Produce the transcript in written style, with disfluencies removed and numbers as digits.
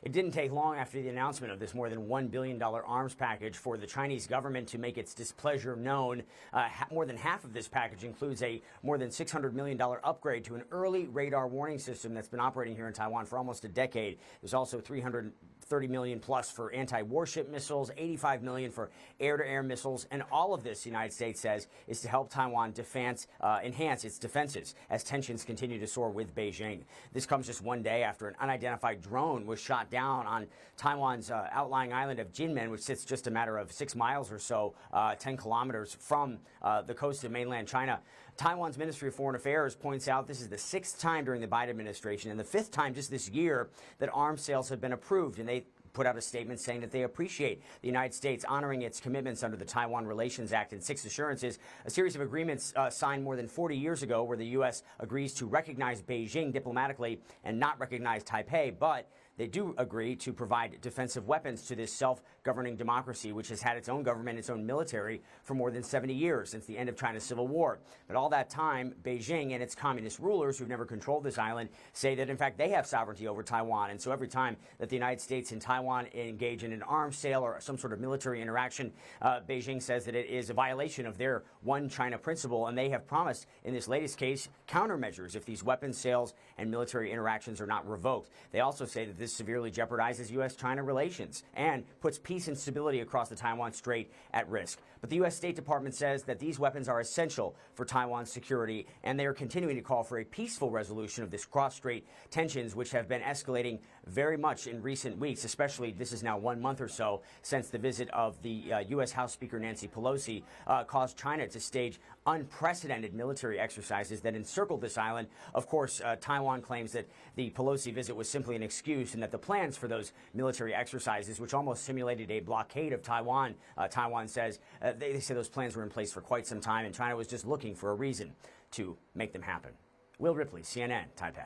It didn't take long after the announcement of this more than $1 billion arms package for the Chinese government to make its displeasure known. More than half of this package includes a more than $600 million upgrade to an early radar warning system that's been operating here in Taiwan for almost a decade. There's also $330 million plus for anti-warship missiles, $85 million for air-to-air missiles, and all of this, the United States says, is to help Taiwan enhance its defenses as tensions continue to soar with Beijing. This comes just one day after an unidentified drone was shot down on Taiwan's outlying island of Jinmen, which sits just a matter of 6 miles or so, 10 kilometers from the coast of mainland China. Taiwan's Ministry of Foreign Affairs points out this is the 6th time during the Biden administration and the 5th time just this year that arms sales have been approved, and they put out a statement saying that they appreciate the United States honoring its commitments under the Taiwan Relations Act and 6 assurances, a series of agreements signed more than 40 years ago where the U.S. agrees to recognize Beijing diplomatically and not recognize Taipei, but they do agree to provide defensive weapons to this self-governing democracy, which has had its own government, its own military for more than 70 years since the end of China's Civil War. But all that time, Beijing and its communist rulers who've never controlled this island say that, in fact, they have sovereignty over Taiwan. And so every time that the United States and Taiwan engage in an arms sale or some sort of military interaction, Beijing says that it is a violation of their one China principle. And they have promised, in this latest case, countermeasures if these weapons sales and military interactions are not revoked. They also say that this severely jeopardizes U.S.-China relations and puts peace and stability across the Taiwan Strait at risk. But the U.S. State Department says that these weapons are essential for Taiwan's security, and they are continuing to call for a peaceful resolution of this cross-strait tensions, which have been escalating very much in recent weeks, especially this is now 1 month or so since the visit of the U.S. House Speaker Nancy Pelosi caused China to stage unprecedented military exercises that encircled this island. Of course, Taiwan claims that the Pelosi visit was simply an excuse and that the plans for those military exercises, which almost simulated a blockade of Taiwan, Taiwan says, they say those plans were in place for quite some time and China was just looking for a reason to make them happen. Will Ripley, CNN, Taipei.